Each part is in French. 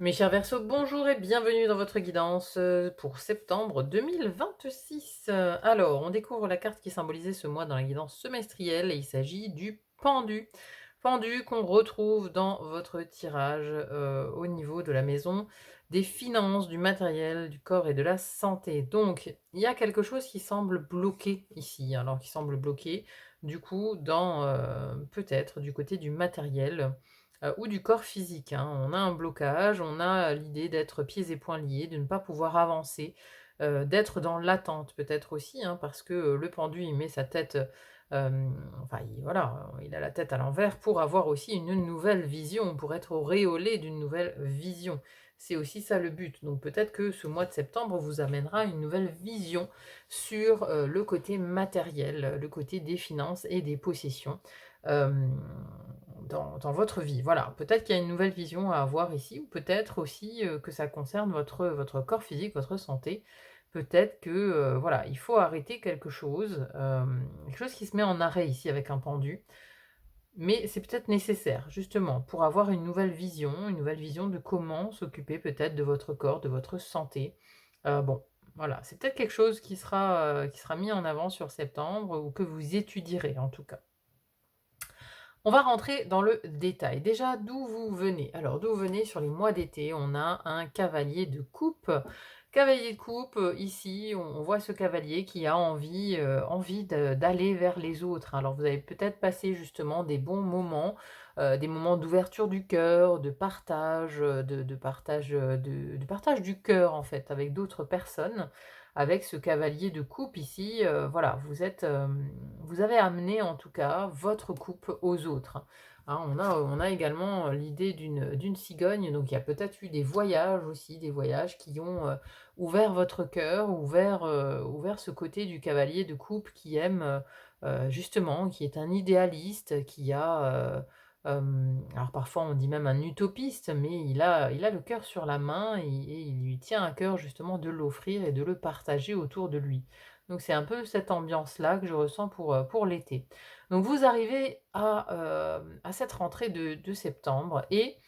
Mes chers Verseaux, bonjour et bienvenue dans votre guidance pour septembre 2026. Alors, on découvre la carte qui symbolisait ce mois dans la guidance semestrielle et il s'agit du pendu. Pendu qu'on retrouve dans votre tirage au niveau de la maison des finances, du matériel, du corps et de la santé. Donc, il y a quelque chose qui semble bloqué ici, alors qui semble bloqué du coup dans peut-être du côté du matériel ou du corps physique, hein. On a un blocage, on a l'idée d'être pieds et poings liés, de ne pas pouvoir avancer, d'être dans l'attente peut-être aussi, hein, parce que, le pendu, il met sa tête, enfin il voilà, il a la tête à l'envers pour avoir aussi une nouvelle vision, pour être auréolé d'une nouvelle vision. C'est aussi ça le but. Donc peut-être que ce mois de septembre vous amènera une nouvelle vision sur, le côté matériel, le côté des finances et des possessions. Hem, dans votre vie. Voilà, peut-être qu'il y a une nouvelle vision à avoir ici ou peut-être aussi, que ça concerne votre corps physique, votre santé. Peut-être que, voilà, il faut arrêter quelque chose qui se met en arrêt ici avec un pendu, mais c'est peut-être nécessaire justement pour avoir une nouvelle vision de comment s'occuper peut-être de votre corps, de votre santé. Bon, voilà, c'est peut-être quelque chose qui sera mis en avant sur septembre ou que vous étudierez en tout cas. On va rentrer dans le détail. Déjà, d'où vous venez? Alors, d'où vous venez sur les mois d'été? On a un cavalier de coupe. Cavalier de coupe, ici, on voit ce cavalier qui a envie d'aller vers les autres. Alors, vous avez peut-être passé justement des moments d'ouverture du cœur, de partage, de partage du cœur, en fait, avec d'autres personnes. Avec ce cavalier de coupe ici, voilà, vous avez amené en tout cas votre coupe aux autres. Hein, on a également l'idée d'une cigogne, donc il y a peut-être eu des voyages aussi, des voyages qui ont ouvert votre cœur, ouvert ce côté du cavalier de coupe qui aime justement, qui est un idéaliste, qui a alors parfois on dit même un utopiste, mais il a le cœur sur la main et il lui tient à cœur justement de l'offrir et de le partager autour de lui. Donc c'est un peu cette ambiance-là que je ressens pour l'été. Donc vous arrivez à cette rentrée de septembre et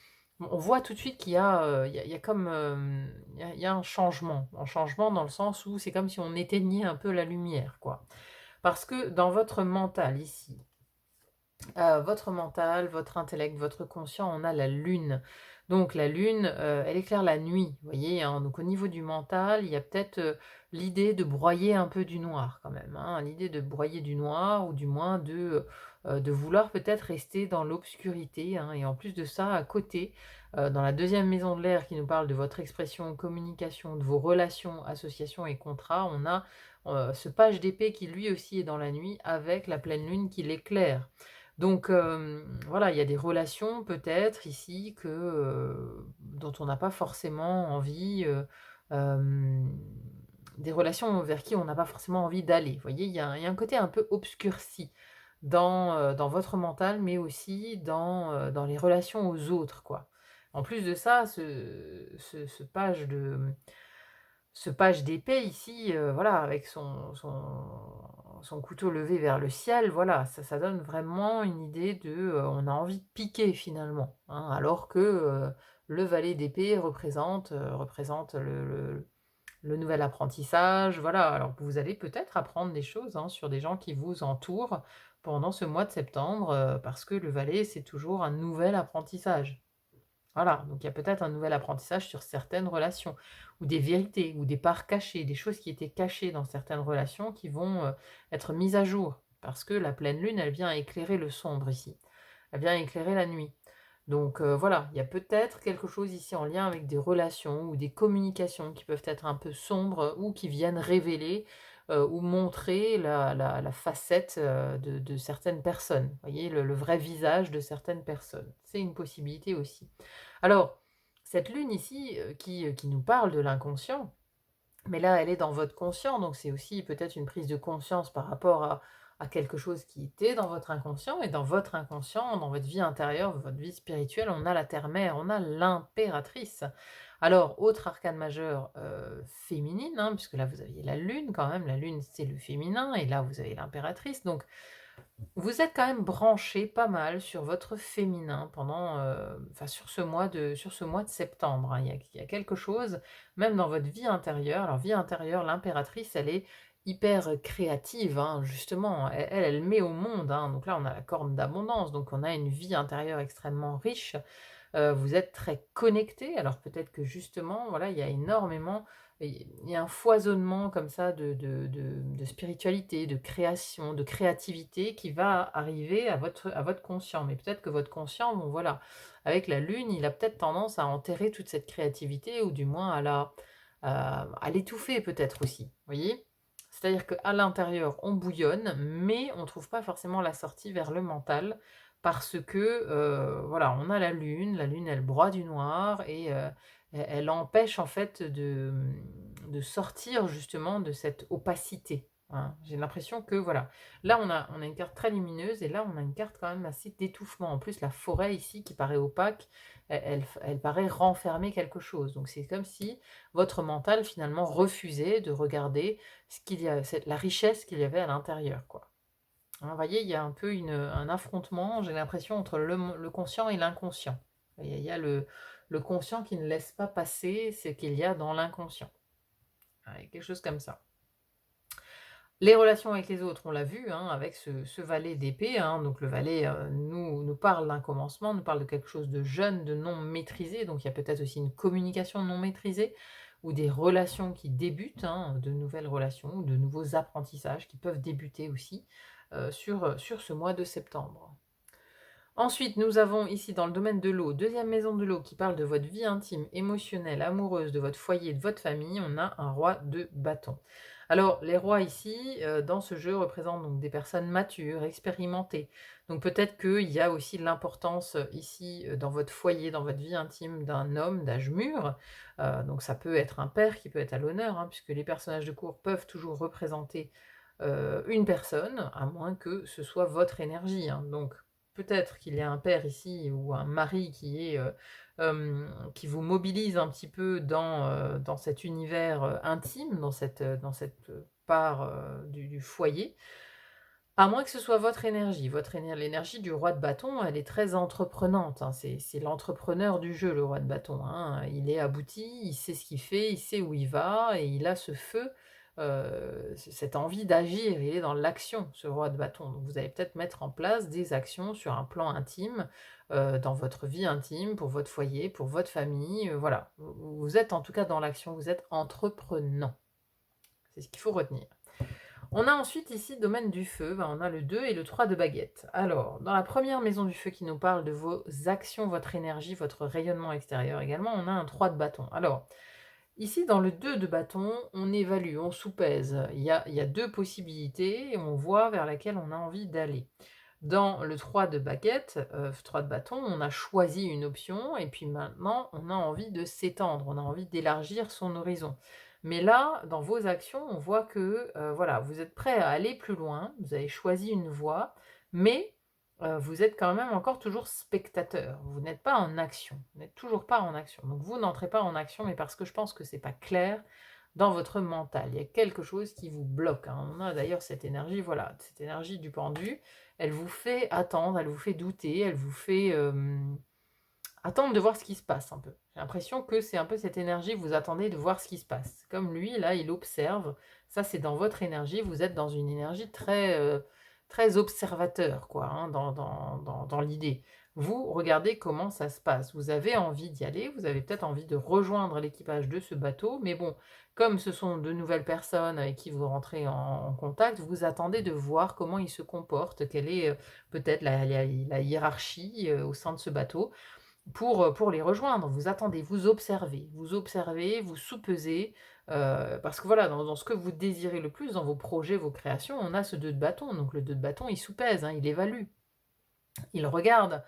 on voit tout de suite qu'il y a, il y a comme, il y a un changement dans le sens où c'est comme si on éteignait un peu la lumière, quoi. Parce que dans votre mental, votre intellect, votre conscient, on a la lune. Donc la lune, elle éclaire la nuit, vous voyez, hein? Donc au niveau du mental, il y a peut-être, l'idée de broyer un peu du noir quand même, hein. L'idée de broyer du noir ou du moins de vouloir peut-être rester dans l'obscurité, hein, et en plus de ça, à côté, dans la deuxième maison de l'air qui nous parle de votre expression, communication, de vos relations, associations et contrats, on a, ce page d'épée qui lui aussi est dans la nuit avec la pleine lune qui l'éclaire. Donc voilà, il y a des relations peut-être ici dont on n'a pas forcément envie, hem, des relations vers qui on n'a pas forcément envie d'aller. Vous voyez? Il y a un côté un peu obscurci dans votre mental, mais aussi dans les relations aux autres, quoi. En plus de ça, ce page d'épée ici, voilà, avec son couteau levé vers le ciel, voilà, ça donne vraiment une idée on a envie de piquer finalement, hein. Alors que, le valet d'épée représente le nouvel apprentissage, voilà. Alors vous allez peut-être apprendre des choses, hein, sur des gens qui vous entourent pendant ce mois de septembre, parce que le valet, c'est toujours un nouvel apprentissage. Voilà, donc il y a peut-être un nouvel apprentissage sur certaines relations, ou des vérités, ou des parts cachées, des choses qui étaient cachées dans certaines relations qui vont, être mises à jour. Parce que la pleine lune, elle vient éclairer le sombre ici. Elle vient éclairer la nuit. Donc, voilà, il y a peut-être quelque chose ici en lien avec des relations ou des communications qui peuvent être un peu sombres, ou qui viennent révéler, ou montrer la facette, de certaines personnes. Vous voyez? Le vrai visage de certaines personnes. C'est une possibilité aussi. Alors, cette lune ici, qui nous parle de l'inconscient, mais là, elle est dans votre conscient, donc c'est aussi peut-être une prise de conscience par rapport à quelque chose qui était dans votre inconscient et dans votre inconscient, dans votre vie intérieure, votre vie spirituelle, on a la terre-mère, on a l'impératrice. Alors, autre arcane majeur, féminine, hein, puisque là vous aviez la lune quand même, la lune c'est le féminin et là vous avez l'impératrice, donc Vous êtes quand même branché pas mal sur votre féminin pendant, enfin sur ce mois de septembre, hein. Il y a quelque chose, même dans votre vie intérieure. Alors vie intérieure, l'impératrice, elle est hyper, créative, hein, justement. Elle met au monde, hein, donc là, on a la corne d'abondance, donc on a une vie intérieure extrêmement riche. Vous êtes très connectés. Alors peut-être que justement, voilà, il y a énormément il y a un foisonnement comme ça de spiritualité, de création, de créativité qui va arriver à votre conscient. Mais peut-être que votre conscient, bon voilà, avec la lune, il a peut-être tendance à enterrer toute cette créativité ou du moins à l'étouffer peut-être aussi, vous voyez? C'est-à-dire qu'à l'intérieur, on bouillonne, mais on ne trouve pas forcément la sortie vers le mental parce que, voilà, on a la lune elle broie du noir et elle empêche en fait de sortir justement de cette opacité, hein. J'ai l'impression que voilà, là on a une carte très lumineuse et là on a une carte quand même assez d'étouffement. En plus la forêt ici qui paraît opaque, elle paraît renfermer quelque chose. Donc c'est comme si votre mental finalement refusait de regarder ce qu'il y a cette la richesse qu'il y avait à l'intérieur, quoi. Hein, vous voyez, il y a un peu un affrontement, j'ai l'impression, entre le conscient et l'inconscient. Il y a le conscient qui ne laisse pas passer ce qu'il y a dans l'inconscient. Ouais, quelque chose comme ça. Les relations avec les autres, on l'a vu, hein, avec ce valet d'épée, hein, donc le valet nous parle d'un commencement, nous parle de quelque chose de jeune, de non maîtrisé, donc il y a peut-être aussi une communication non maîtrisée, ou des relations qui débutent, hein, de nouvelles relations, ou de nouveaux apprentissages qui peuvent débuter aussi sur ce mois de septembre. Ensuite, nous avons ici dans le domaine de l'eau, deuxième maison de l'eau qui parle de votre vie intime, émotionnelle, amoureuse, de votre foyer, de votre famille, on a un roi de bâton. Alors, les rois ici, dans ce jeu, représentent donc des personnes matures, expérimentées. Donc peut-être qu'il y a aussi l'importance ici, dans votre foyer, dans votre vie intime, d'un homme d'âge mûr. Donc ça peut être un père qui peut être à l'honneur, hein, puisque les personnages de cour peuvent toujours représenter une personne, à moins que ce soit votre énergie, hein. Donc peut-être qu'il y a un père ici ou un mari qui vous mobilise un petit peu dans cet univers, intime, dans cette part, du foyer, à moins que ce soit votre énergie. L'énergie du roi de bâton, elle est très entreprenante, hein. C'est l'entrepreneur du jeu, le roi de bâton, hein. Il est abouti, il sait ce qu'il fait, il sait où il va et il a ce feu, cette envie d'agir. Il est dans l'action, ce roi de bâton. Donc vous allez peut-être mettre en place des actions sur un plan intime, dans votre vie intime, pour votre foyer, pour votre famille, voilà. Vous êtes en tout cas dans l'action, vous êtes entreprenant. C'est ce qu'il faut retenir. On a ensuite ici domaine du feu, on a le 2 et le 3 de baguette. Alors, dans la première maison du feu qui nous parle de vos actions, votre énergie, votre rayonnement extérieur également, on a un 3 de bâton. Alors, ici dans le 2 de bâton, on évalue, on soupèse. Il y a deux possibilités et on voit vers laquelle on a envie d'aller. Dans le 3 de baguette, 3 de bâton, on a choisi une option et puis maintenant on a envie de s'étendre, on a envie d'élargir son horizon. Mais là, dans vos actions, on voit que, voilà, vous êtes prêt à aller plus loin, vous avez choisi une voie, mais vous êtes quand même encore toujours spectateur. Vous n'êtes pas en action, vous n'êtes toujours pas en action. Donc vous n'entrez pas en action, mais parce que je pense que c'est pas clair dans votre mental. Il y a quelque chose qui vous bloque, hein. On a d'ailleurs cette énergie, voilà, cette énergie du pendu, elle vous fait attendre, elle vous fait douter, elle vous fait, attendre de voir ce qui se passe un peu. J'ai l'impression que c'est un peu cette énergie, vous attendez de voir ce qui se passe. Comme lui, là, il observe. Ça, c'est dans votre énergie. Vous êtes dans une énergie très observateur, quoi, hein, dans l'idée. Vous regardez comment ça se passe. Vous avez envie d'y aller, vous avez peut-être envie de rejoindre l'équipage de ce bateau, mais bon, comme ce sont de nouvelles personnes avec qui vous rentrez en contact, vous attendez de voir comment ils se comportent, quelle est peut-être la hiérarchie au sein de ce bateau pour les rejoindre. Vous attendez, vous observez, vous soupesez, parce que voilà, dans ce que vous désirez le plus, dans vos projets, vos créations, on a ce 2 de bâton. Donc le 2 de bâton, il soupèse, hein, il évalue, il regarde,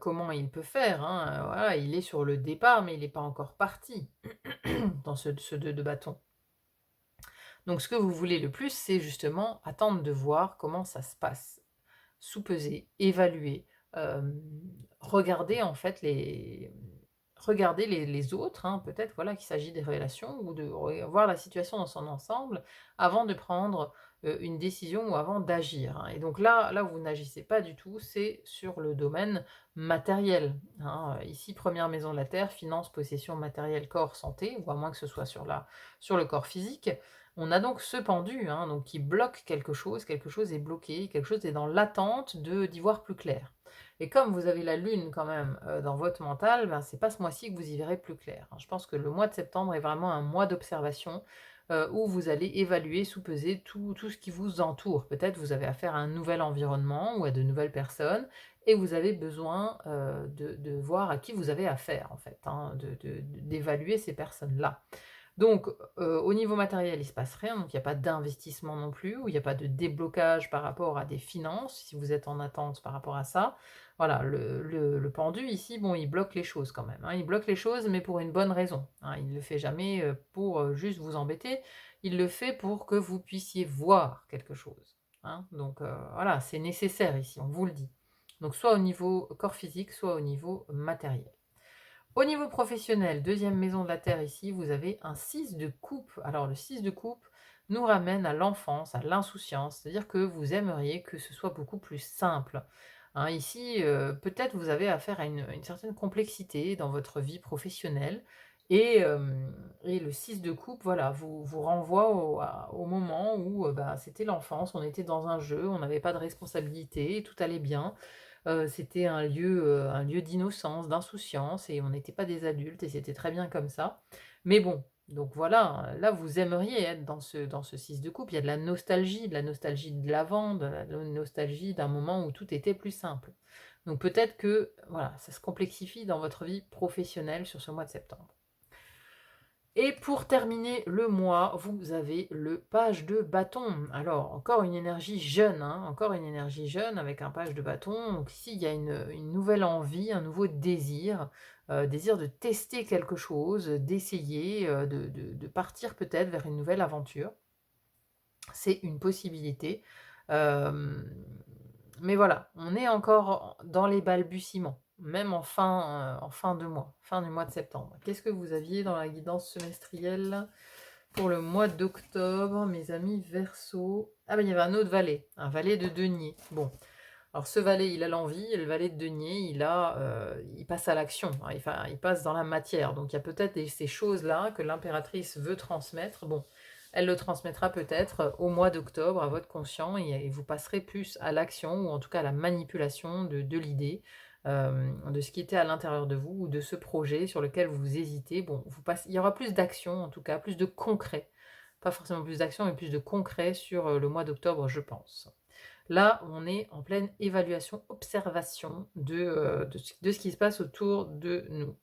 comment il peut faire, hein, voilà, il est sur le départ, mais il n'est pas encore parti dans ce 2 de bâton. Donc ce que vous voulez le plus, c'est justement attendre de voir comment ça se passe. Soupeser, évaluer, hem, regarder en fait regarder les autres, hein, peut-être voilà qu'il s'agit des relations ou de voir la situation dans son ensemble avant de prendre une décision ou avant d'agir, hein. Et donc là où vous n'agissez pas du tout, c'est sur le domaine matériel, hein. Ici, première maison de la terre, finances, possession, matériel, corps, santé, ou à moins que ce soit sur le corps physique. On a donc ce pendu, hein, donc qui bloque quelque chose est bloqué, quelque chose est dans l'attente d'y voir plus clair. Et comme vous avez la lune quand même dans votre mental, ben, c'est pas ce mois-ci que vous y verrez plus clair, hein. Je pense que le mois de septembre est vraiment un mois d'observation où vous allez évaluer, sous-peser tout ce qui vous entoure. Peut-être vous avez affaire à un nouvel environnement ou à de nouvelles personnes et vous avez besoin de voir à qui vous avez affaire en fait, hein, d'évaluer ces personnes-là. Donc, au niveau matériel, il ne se passe rien, donc il n'y a pas d'investissement non plus, ou il n'y a pas de déblocage par rapport à des finances, si vous êtes en attente par rapport à ça. Voilà, le pendu ici, bon, il bloque les choses quand même, hein. Il bloque les choses, mais pour une bonne raison, hein. Il ne le fait jamais, pour, juste vous embêter, il le fait pour que vous puissiez voir quelque chose, hein. Donc, voilà, c'est nécessaire ici, on vous le dit. Donc soit au niveau corps physique, soit au niveau matériel. Au niveau professionnel, deuxième maison de la Terre ici, vous avez un 6 de coupe. Alors le 6 de coupe nous ramène à l'enfance, à l'insouciance, c'est-à-dire que vous aimeriez que ce soit beaucoup plus simple, hein. Ici, peut-être vous avez affaire à une certaine complexité dans votre vie professionnelle et le 6 de coupe, voilà, vous renvoie au moment où bah, c'était l'enfance, on était dans un jeu, on n'avait pas de responsabilité, tout allait bien. C'était un lieu d'innocence, d'insouciance et on n'était pas des adultes et c'était très bien comme ça. Mais bon, donc voilà, hein, là vous aimeriez être dans ce 6 de coupe. Il y a de la nostalgie de l'avant, de la nostalgie d'un moment où tout était plus simple. Donc peut-être que voilà, ça se complexifie dans votre vie professionnelle sur ce mois de septembre. Et pour terminer le mois, vous avez le page de bâton. Alors, encore une énergie jeune, hein, encore une énergie jeune avec un page de bâton. Donc ici, il y a une nouvelle envie, un nouveau désir de tester quelque chose, d'essayer, de partir peut-être vers une nouvelle aventure. C'est une possibilité. Euh, mais voilà, on est encore dans les balbutiements, même en fin de mois, fin du mois de septembre. Qu'est-ce que vous aviez dans la guidance semestrielle pour le mois d'octobre, mes amis Verseau? Ah ben il y avait un autre valet, un valet de denier. Bon, alors ce valet, il a l'envie, et le valet de denier, il passe à l'action, hein, enfin, il passe dans la matière. Donc il y a peut-être ces choses-là que l'impératrice veut transmettre. Bon, elle le transmettra peut-être au mois d'octobre à votre conscient et vous passerez plus à l'action ou en tout cas à la manipulation de l'idée, de ce qui était à l'intérieur de vous ou de ce projet sur lequel vous hésitez. Bon, il y aura plus d'action en tout cas, plus de concret. Pas forcément plus d'action, mais plus de concret sur le mois d'octobre, je pense. Là, on est en pleine évaluation, observation de ce qui se passe autour de nous.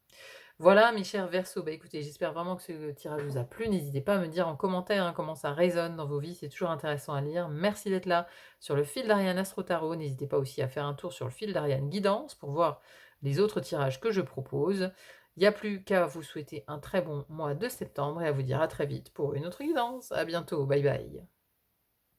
Voilà, mes chers Verseaux. Bah, écoutez, j'espère vraiment que ce tirage vous a plu. N'hésitez pas à me dire en commentaire hein, comment ça résonne dans vos vies. C'est toujours intéressant à lire. Merci d'être là sur le fil d'Ariane Astro Tarot. N'hésitez pas aussi à faire un tour sur le fil d'Ariane Guidance pour voir les autres tirages que je propose. Il n'y a plus qu'à vous souhaiter un très bon mois de septembre et à vous dire à très vite pour une autre guidance. À bientôt. Bye bye.